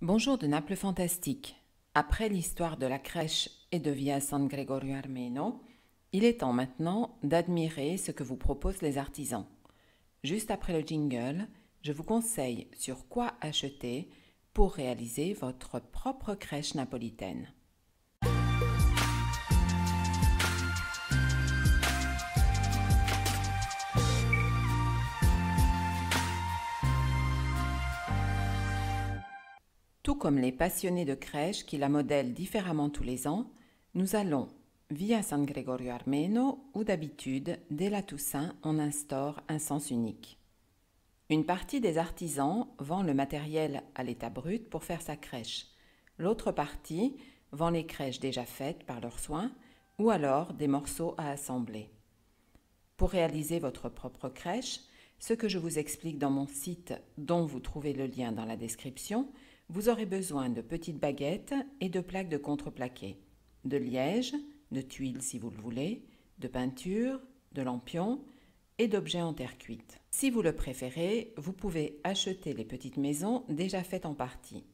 Bonjour de Naples Fantastique. Après l'histoire de la crèche et de Via San Gregorio Armeno, il est temps maintenant d'admirer ce que vous proposent les artisans. Juste après le jingle, je vous conseille sur quoi acheter pour réaliser votre propre crèche napolitaine. Tout comme les passionnés de crèche qui la modèlent différemment tous les ans, nous allons via San Gregorio Armeno où d'habitude, dès la Toussaint, on instaure un sens unique. Une partie des artisans vend le matériel à l'état brut pour faire sa crèche. L'autre partie vend les crèches déjà faites par leurs soins ou alors des morceaux à assembler. Pour réaliser votre propre crèche, ce que je vous explique dans mon site dont vous trouvez le lien dans la description, vous aurez besoin de petites baguettes et de plaques de contreplaqué, de liège, de tuiles si vous le voulez, de peinture, de lampions et d'objets en terre cuite. Si vous le préférez, vous pouvez acheter les petites maisons déjà faites en partie.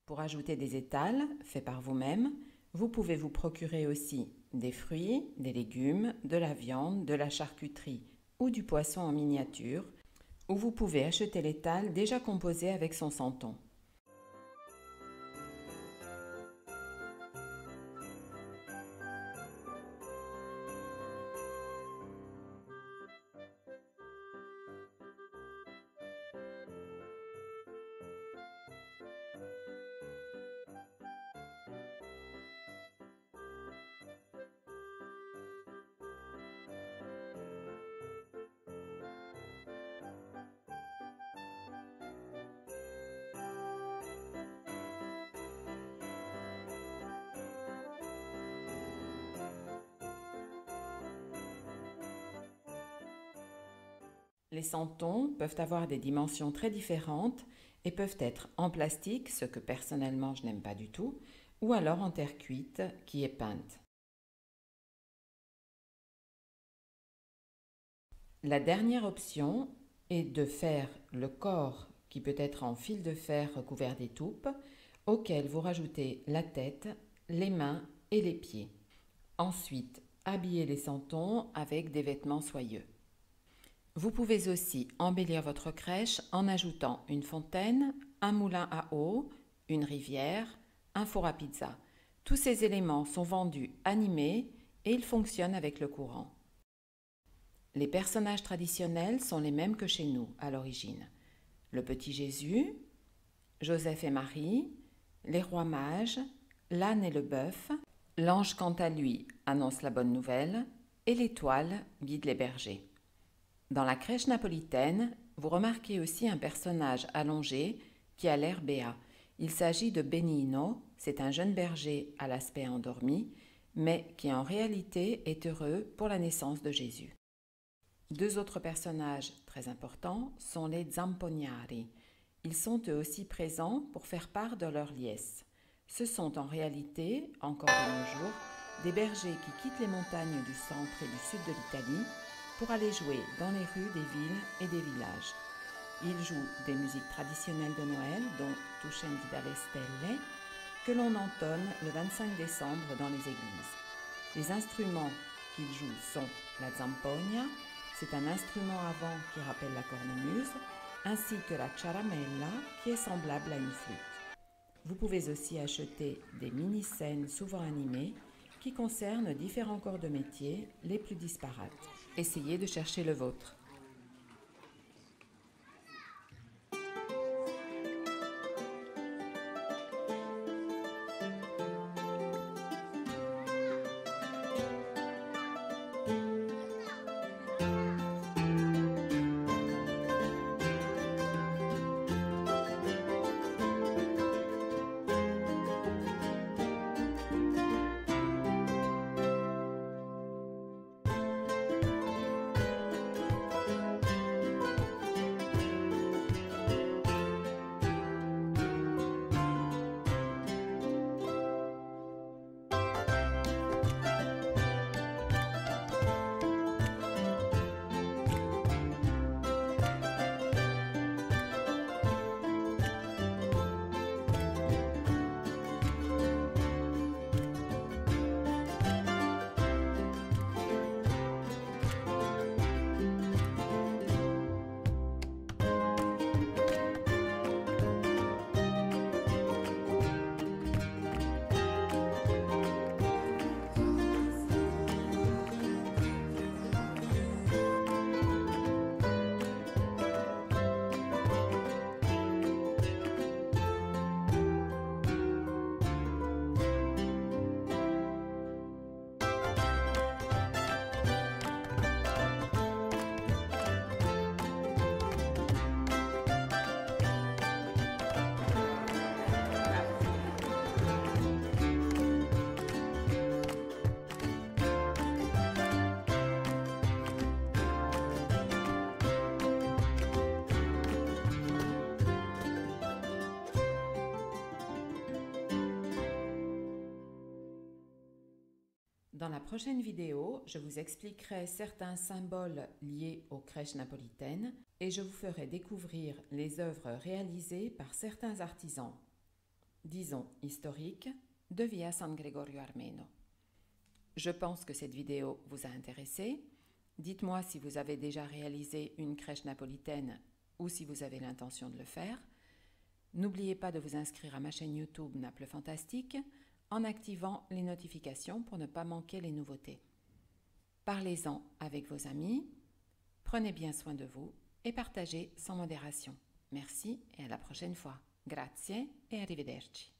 Pour ajouter des étals faits par vous-même, vous pouvez vous procurer aussi des fruits, des légumes, de la viande, de la charcuterie ou du poisson en miniature, ou vous pouvez acheter l'étal déjà composé avec son santon. Les santons peuvent avoir des dimensions très différentes et peuvent être en plastique, ce que personnellement je n'aime pas du tout, ou alors en terre cuite qui est peinte. La dernière option est de faire le corps qui peut être en fil de fer recouvert d'étoupe, auquel vous rajoutez la tête, les mains et les pieds. Ensuite, habillez les santons avec des vêtements soyeux. Vous pouvez aussi embellir votre crèche en ajoutant une fontaine, un moulin à eau, une rivière, un four à pizza. Tous ces éléments sont vendus animés et ils fonctionnent avec le courant. Les personnages traditionnels sont les mêmes que chez nous à l'origine. Le petit Jésus, Joseph et Marie, les rois mages, l'âne et le bœuf, l'ange quant à lui annonce la bonne nouvelle et l'étoile guide les bergers. Dans la crèche napolitaine, vous remarquez aussi un personnage allongé qui a l'air béat. Il s'agit de Benino, c'est un jeune berger à l'aspect endormi, mais qui en réalité est heureux pour la naissance de Jésus. Deux autres personnages très importants sont les Zamponiari. Ils sont eux aussi présents pour faire part de leur liesse. Ce sont en réalité, encore de nos jours, des bergers qui quittent les montagnes du centre et du sud de l'Italie pour aller jouer dans les rues des villes et des villages. Ils jouent des musiques traditionnelles de Noël, dont Tu scendi dalle stelle, que l'on entonne le 25 décembre dans les églises. Les instruments qu'ils jouent sont la zampogna, c'est un instrument à vent qui rappelle la cornemuse, ainsi que la ciaramella, qui est semblable à une flûte. Vous pouvez aussi acheter des mini-scènes souvent animées qui concernent différents corps de métier les plus disparates. Essayez de chercher le vôtre. Dans la prochaine vidéo, je vous expliquerai certains symboles liés aux crèches napolitaines et je vous ferai découvrir les œuvres réalisées par certains artisans, disons historiques, de Via San Gregorio Armeno. Je pense que cette vidéo vous a intéressé. Dites-moi si vous avez déjà réalisé une crèche napolitaine ou si vous avez l'intention de le faire. N'oubliez pas de vous inscrire à ma chaîne YouTube Naples Fantastique en activant les notifications pour ne pas manquer les nouveautés. Parlez-en avec vos amis, prenez bien soin de vous et partagez sans modération. Merci et à la prochaine fois. Grazie e arrivederci.